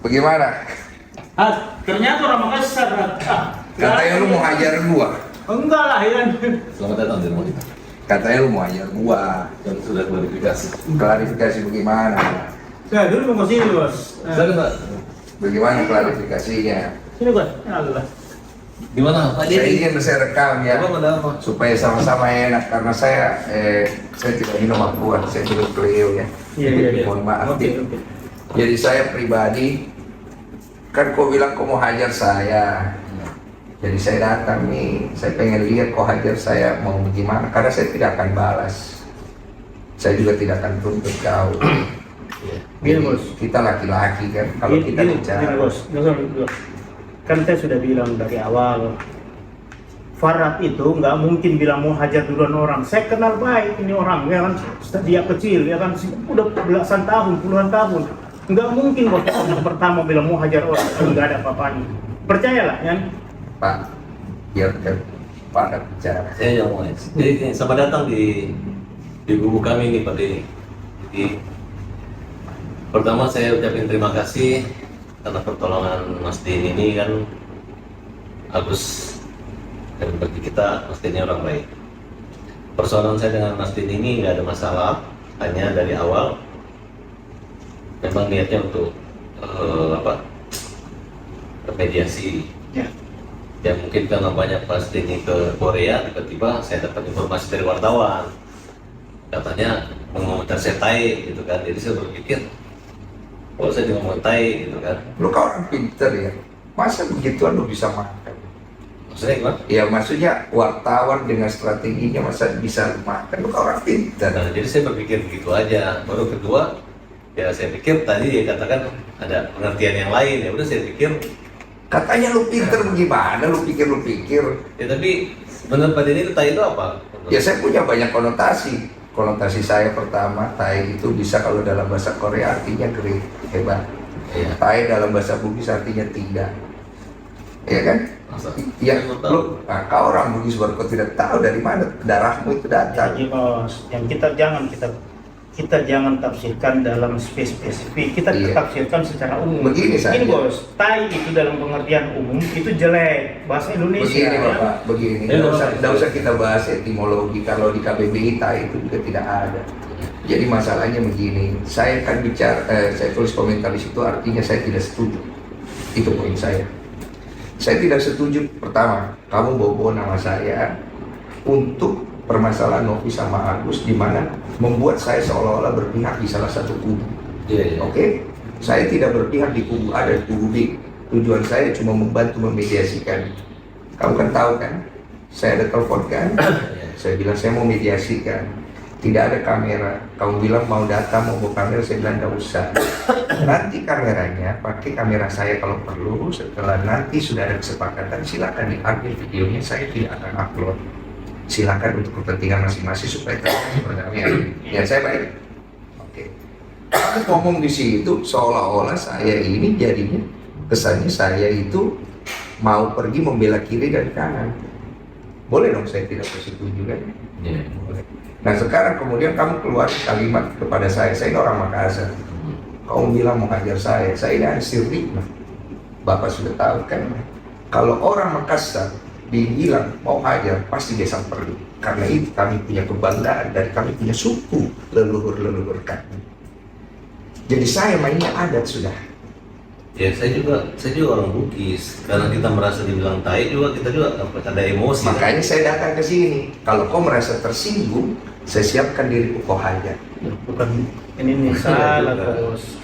Bagaimana? Ternyata orang Makassar. Katanya lu mau hajar gua. Enggak lah ya. Selamat datang di rumah kita. Katanya lu mau hajar gua. Dan sudah klarifikasi. Klarifikasi bagaimana? Saya dulu mau kesini bos. Silakan Pak. Bagaimana klarifikasinya? Sini bos. Allah. Gimana Pak? Saya ingin saya rekam ya, Apa ada apa? supaya sama-sama enak karena saya tidak minum akuan, saya minum Cleo ya. Iya. Mohon maaf. Oke. Jadi saya pribadi, kan kau bilang kau mau hajar saya. Jadi saya datang nih, saya pengen lihat kau hajar saya mau gimana, karena saya tidak akan balas. Saya juga tidak akan tuntut kau. Gini, Bos. Kita laki-laki kan, kalau kita bicara. Gini bos. Kan saya sudah bilang dari awal, Farad itu nggak mungkin bilang mau hajar duluan orang. Saya kenal baik ini orang, ya kan, dia kecil, ya kan, udah belasan tahun, puluhan tahun. Nggak mungkin bos yang pertama bilang mau hajar orang, nggak ada apa-apanya. Percayalah, ya. Pak, biar Pak ada bicara. Saya yang mulai. Jadi selamat datang di buku kami ini Pak Denny. Jadi pertama saya ucapin terima kasih karena pertolongan Mas Denny ini kan bagus, dan bagi kita Mas Denny orang baik. Persoalan saya dengan Mas Denny ini nggak ada masalah, hanya dari awal memang niatnya untuk mediasi. Ya. Ya mungkin karena banyak Mas Denny ke Korea, tiba-tiba saya dapat informasi dari wartawan katanya mengomentar saya tai gitu kan. Jadi saya berpikir kalau saya dikomentai gitu kan, Lu kan orang pinter ya, masa begituan lu bisa makan? maksudnya gimana? Ya maksudnya wartawan dengan strateginya masa bisa makan, lu kan orang pinter. Nah, jadi saya berpikir begitu aja. Baru kedua, ya saya pikir tadi dia katakan ada pengertian yang lain, ya udah saya pikir Katanya lu pinter bagaimana, lu pikir. ya, tapi menurut Pak Denny itu tai itu apa? Ya saya punya banyak konotasi. Konotasi saya pertama, tai itu bisa kalau dalam bahasa Korea artinya great, hebat. Iya. Tai dalam bahasa Bugis artinya tidak. Iya kan? Masa? Iya, Saya baru tahu. lu, nah, kau orang Bugis baru kau tidak tahu dari mana darahmu itu datang. Jadi bos, yang kita jangan tafsirkan dalam spesifik, kita Iya. tafsirkan secara umum. Begini saja. Ini bos, tai itu dalam pengertian umum itu jelek bahasa Indonesia. Begini ya. Bapak, begini. Nggak usah kita bahas etimologi, kalau di KBBI tai itu juga tidak ada. Jadi masalahnya begini, saya kan bicara, saya tulis komentar di situ artinya saya tidak setuju. Itu poin saya. Saya tidak setuju, pertama, kamu bawa nama saya untuk permasalahan Novi sama Agus, di mana membuat saya seolah-olah berpihak di salah satu kubu. Iya, iya. Oke? Saya tidak berpihak di kubu A dan kubu B. Tujuan saya cuma membantu memediasikan. Kamu kan tahu kan? Saya ada telepon kan? Saya bilang saya mau mediasikan. Tidak ada kamera. Kamu bilang mau data, mau bawa kamera, saya bilang tidak usah. Nanti kameranya, pakai kamera saya kalau perlu. Setelah nanti sudah ada kesepakatan, silakan diambil videonya. Saya tidak akan upload. Silakan untuk kepentingan masing-masing supaya kalian berdamai. Ya saya baik. Oke. Kamu ngomong di situ seolah-olah saya ini jadinya kesannya saya itu mau pergi membela kiri dan kanan. Boleh dong saya tidak bersetuju kan? Iya. Boleh. Nah sekarang kemudian kamu keluar kalimat kepada saya ini orang Makassar. Kamu bilang mau hajar saya ini hasil fitnah. Bapak sudah tahu kan? Kalau orang Makassar dibilang mau hajar, pasti dia samperin. Karena itu kami punya kebanggaan dan kami punya suku leluhur-leluhur kami. Jadi saya mainnya adat sudah. Ya saya juga orang Bugis, karena kita merasa dibilang tai juga, kita juga ada emosi. Makanya saya datang ke sini. Kalau kau merasa tersinggung, saya siapkan diriku kau hajar. Bukan ini salah bos.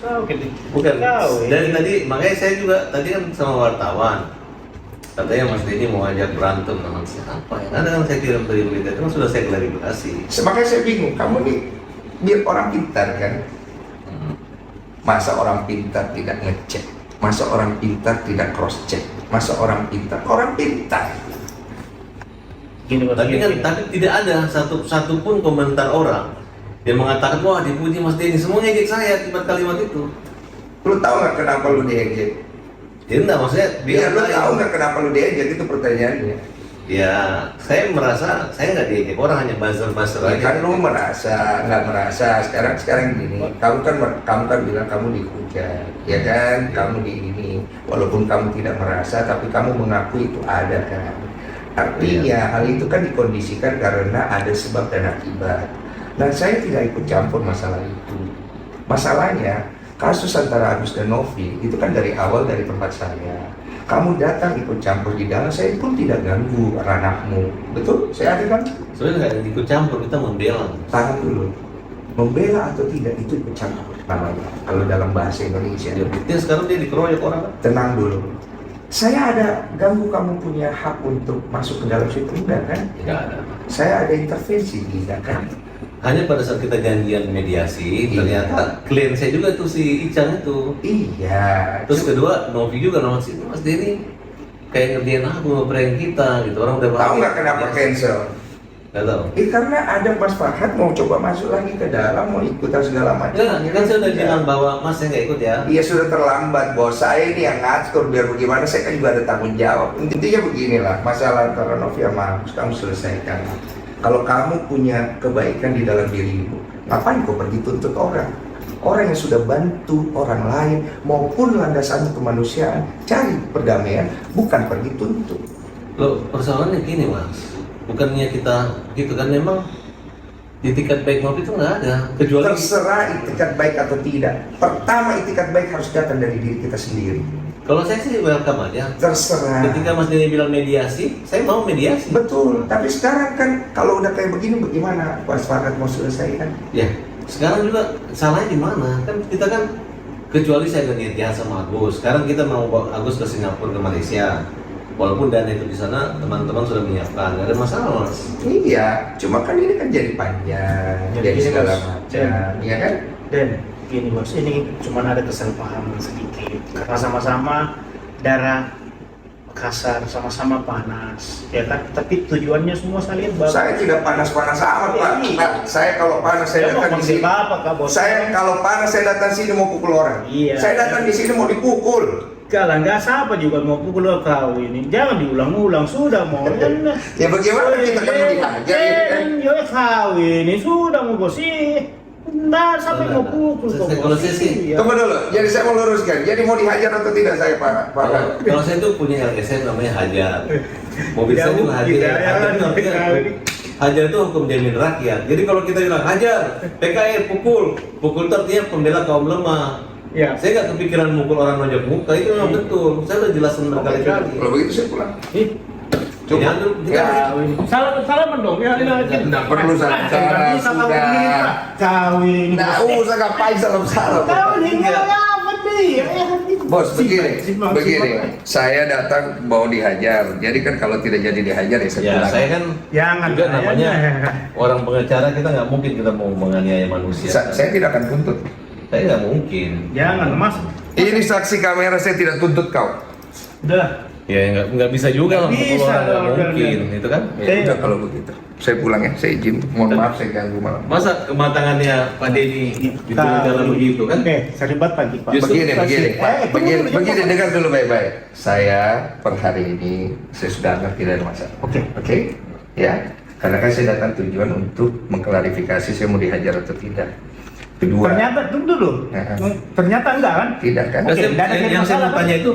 Bukan. Tahu, ya. Dari tadi, makanya saya juga tadi kan sama wartawan. Katanya Mas Denny mau ajak berantem sama siapa ya? Ada kan saya kirim dari berita itu kan sudah saya klarifikasi. Makanya saya bingung, kamu nih biar orang pintar kan? Masa orang pintar tidak ngecek? Masa orang pintar tidak cross check? Masa orang pintar? Orang pintar. Gini bos. Tapi kan tidak ada satu pun komentar orang yang mengatakan wah dipuji Mas Denny, semua ngejek saya akibat kalimat itu. Lu tahu nggak kenapa lu diejek? Ya enggak, maksudnya Biar lu tahu nggak kenapa lu diejek, itu pertanyaannya. Ya, saya merasa saya nggak diejek orang, hanya buzzer-buzzer Ya aja. kan lu merasa, nggak merasa. Sekarang gini, kamu kan bilang kamu di kubu dihujat, ya kan? Kamu di ini, walaupun kamu tidak merasa, tapi kamu mengakui itu ada kan? Artinya hal itu kan dikondisikan karena ada sebab dan akibat. Dan saya tidak ikut campur masalah itu. Masalahnya kasus antara Agus dan Novi itu kan dari awal dari tempat saya. Kamu datang ikut campur di dalam, saya pun tidak ganggu ranahmu. Betul? Saya ada kan? Sebenarnya nggak ikut campur, kita membela. Tahan dulu. Membela atau tidak itu ikut campur namanya. Kalau dalam bahasa Indonesia. Ya buktinya sekarang dia dikeroyok orang kan? Tenang dulu. Saya ada ganggu kamu punya hak untuk masuk ke dalam situ, enggak kan? Tidak ada. Saya ada intervensi, tidak kan? Hanya pada saat kita janjian mediasi, ternyata klien saya juga tuh si Ican itu. Iya. Terus kedua, Novi juga nama si Mas Denny kayak ngerjain aku ngeprank kita gitu. Orang udah Tahu nggak kenapa cancel? Nggak tahu. Karena ada Mas Farhad mau coba masuk lagi ke dalam, mau ikutan segala macam. Enggak, kan saya udah bilang bahwa Mas saya nggak ikut ya. Iya sudah terlambat bos, saya ini yang ngatur biar bagaimana, saya kan juga ada tanggung jawab. Intinya beginilah, masalah antara Novi sama Agus kamu selesaikan. Kalau kamu punya kebaikan di dalam dirimu, ngapain kau pergi tuntut orang? Orang yang sudah bantu orang lain maupun landasannya kemanusiaan, cari perdamaian, bukan pergi tuntut. Loh, persoalannya gini Mas, bukannya kita gitu kan, memang di itikat baik Novi itu nggak ada, kecuali Terserah itikat baik atau tidak. Pertama itikat baik harus datang dari diri kita sendiri. kalau saya sih welcome aja. Terserah. Ketika Mas Denny bilang mediasi, saya mau mediasi. Betul, tapi sekarang kan kalau udah kayak begini bagaimana Mas Farhad mau selesaikan? Ya, sekarang juga salahnya di mana? Kan kita kan, kecuali saya udah niat jahat sama Agus. Sekarang kita mau bawa Agus ke Singapura, ke Malaysia. Walaupun dana itu di sana teman-teman sudah menyiapkan, nggak ada masalah Mas. Iya, cuma kan ini kan jadi panjang, Jadi jadi gini, segala Mas. macam, iya kan? Dan gini bos, ini cuma ada kesalahpahaman sedikit karena sama-sama darah kasar, sama-sama panas, ya kan? Tapi tujuannya semua saya lihat bagus. Saya tidak panas-panas amat Pak. Iya. Nah, saya kalau panas saya datang di sini. Bapak kak bos. Saya kalau panas saya datang sini mau pukul orang. Iya. Saya datang di sini mau dipukul. Kalau nggak siapa juga mau pukul kau ini, jangan diulang-ulang, sudah mau kan? Ya bagaimana kita kan mau dihajar gitu kan? Ya kau ini sudah mau bos sih. Nah, sampai mau pukul kok. Kalau saya sih, Tunggu dulu, jadi saya mau luruskan. Jadi mau dihajar atau tidak saya Pak? kalau saya tuh punya LSM namanya Hajar. Mobil saya juga Hajar. Hajar itu artinya Hajar itu hukum jamin rakyat. Jadi kalau kita bilang Hajar, PKI pukul itu artinya pembela kaum lemah. Ya. Saya nggak kepikiran mukul orang nonjok muka, itu memang betul. Saya udah jelasin berkali-kali. Kalau begitu saya pulang. Coba Ya. Salaman dong ya. Nggak perlu salam-salam, sudah. Kawin. Nggak usah ngapain salam-salam. Kawin apa nih? Bos, begini, saya datang mau dihajar. Jadi kan kalau tidak jadi dihajar ya saya Ya, pulang. saya kan Jangan juga namanya orang pengacara, kita nggak mungkin kita mau menganiaya manusia. Saya tidak akan tuntut. Saya nggak mungkin. Jangan mas. Ini saksi kamera, saya tidak tuntut kau. Udah. Ya nggak bisa juga lah, Nggak mukul bisa orang nggak dong, mungkin, itu kan? Ya udah kalau begitu. Saya pulang ya, saya izin. Mohon maaf saya ganggu malam. Masa kematangannya Pak Denny itu cara begitu kan? Oke, seribat pagi pak. Justru Begini, Pak. tunggu dulu, Begini, jangan dengar dulu baik-baik. Saya per hari ini saya sudah anggap tidak ada masalah. Oke, ya. Karena kan saya datang tujuan untuk mengklarifikasi saya mau dihajar atau tidak. Kedua, Ternyata tunggu dulu. Ternyata enggak kan? tidak kan? Nah, Oke, nggak ada yang saya mau masalah, tanya itu,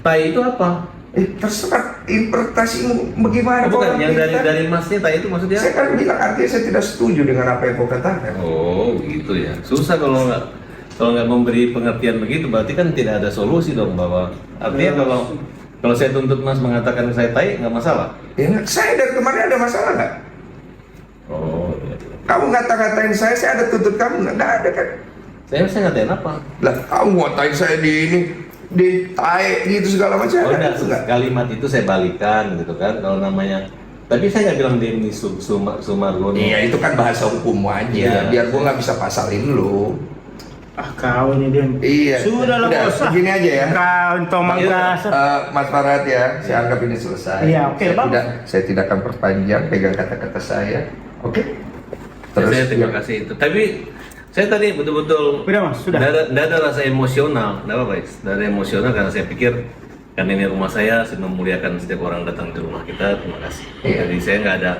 tai itu apa? Terserah interpretasimu bagaimana. Bukan, kau yang artikan. dari masnya tai itu maksudnya? Saya kan bilang artinya saya tidak setuju dengan apa yang kau katakan. Oh gitu ya, susah kalau nggak memberi pengertian begitu, berarti kan tidak ada solusi dong, bahwa artinya kalau saya tuntut Mas mengatakan saya tai nggak masalah. Ya, saya dari kemarin ada masalah nggak? Oh iya. Kamu ngata-ngatain saya ada tuntut kamu nggak ada kan? Saya ngatain apa? Lah kamu ngatain saya di ini, di tai gitu segala macam. Oh ada enggak, nggak? kalimat itu saya balikan gitu kan, kalau namanya. Tapi saya nggak bilang Denny Sumargono. Iya itu kan bahasa hukum aja, Iya. biar gua nggak bisa pasalin lu. Ah kau ini dia. Iya. Sudah lah Udah, bos. begini aja ya. Kau tomang Iya. kasar. Mas Farhad ya, saya anggap ini selesai. Iya, oke, saya Bang. saya tidak akan perpanjang pegang kata-kata saya. Oke. Saya terima kasih itu. Tapi saya tadi betul-betul Sudah mas, sudah. Nggak ada rasa emosional, nggak apa-apa, nggak ada emosional karena saya pikir karena ini rumah saya memuliakan setiap orang datang ke rumah kita, terima kasih. Iya. Jadi saya nggak ada.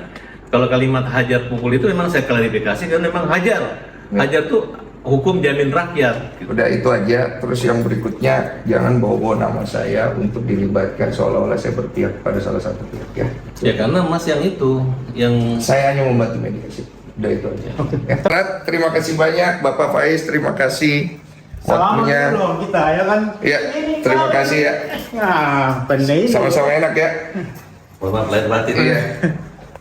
Kalau kalimat hajar pukul itu memang saya klarifikasi karena memang hajar. Iya. Hajar tuh hukum jamin rakyat. Udah itu aja. Terus yang berikutnya, jangan bawa-bawa nama saya untuk dilibatkan seolah-olah saya berpihak pada salah satu pihak ya. Ya karena Mas yang itu, yang Saya hanya membantu mediasi. Udah itu aja. Ya. Terima kasih banyak Bapak Faiz, terima kasih Selamat waktunya. dulu kita ya kan. Ya, terima kasih ya. Nah, pendek ini. Sama-sama enak ya. mohon maaf lahir batin. Iya.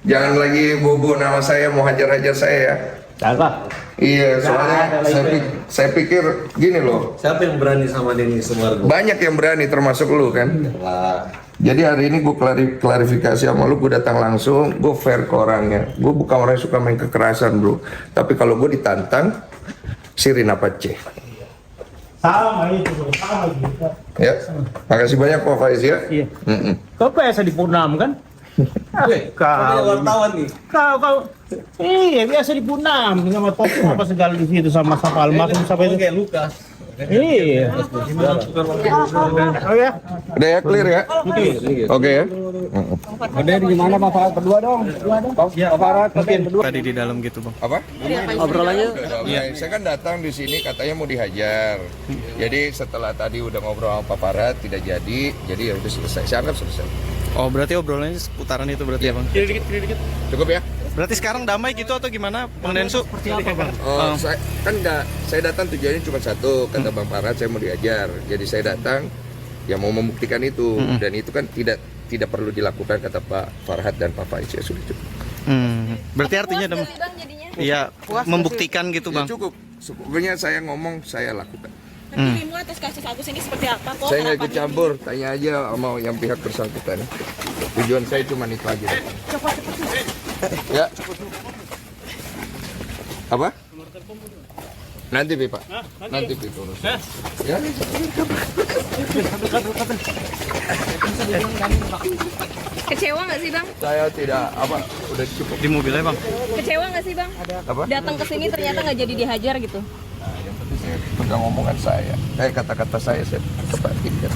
Jangan lagi bobo nama saya, mau hajar-hajar saya ya. Salah. Iya, Nggak soalnya ada lagi. saya pikir gini loh. Siapa yang berani sama Denny Sumargo? Banyak yang berani termasuk lu kan. Lah, Jadi hari ini gue klarifikasi sama lu, gue datang langsung, gue fair ke orangnya. Gue bukan orang yang suka main kekerasan bro. Tapi kalau gue ditantang, sirin apa C. Sama itu, bro. Sama gitu. Ya, makasih banyak Pak Faiz ya. Iya. Mm-mm. Kau biasa di Punam kan? kau wartawan nih. Kau iya biasa di Punam sama topik apa segala di situ sama almarhum sampai itu. Kayak Lukas. Iya. Oh ya. Udah ya, clear ya? Oke ya? Ada di mana Pak Farad berdua dong? Pak Farad berdua. Tadi di dalam gitu bang. Apa? Obrolannya Iya, saya kan datang di sini katanya mau dihajar. Jadi setelah tadi udah ngobrol sama Pak Farad tidak jadi ya udah selesai. Saya anggap selesai. oh berarti obrolannya seputaran itu berarti ya bang. Dikit. Cukup ya? Berarti sekarang damai gitu atau gimana Bang Densu? Oh, saya kan enggak, saya datang tujuannya cuma satu, kata Bang Farad saya mau diajar. Jadi saya datang ya mau membuktikan itu dan itu kan tidak perlu dilakukan kata Pak Farhad dan Pak Faiz ya sudah cukup. Berarti artinya Puas nggak sih, Bang, jadinya? iya membuktikan gitu Ya bang. cukup. Pokoknya saya ngomong saya lakukan. Nanti demo atas kasus Agus ini seperti apa kok? Saya nggak ikut harapannya? campur, tanya aja sama yang pihak bersangkutan. Tujuan saya cuma itu aja. Ya. Apa? Nanti Pak. Nanti urus. Ya. Kecewa nggak sih, Bang? Saya tidak apa udah cukup. Di mobilnya bang. Kecewa nggak sih, Bang? Apa? Datang ke sini ternyata nggak jadi dihajar gitu. Yang penting saya pegang omongan saya. Kata-kata saya tepatin kan.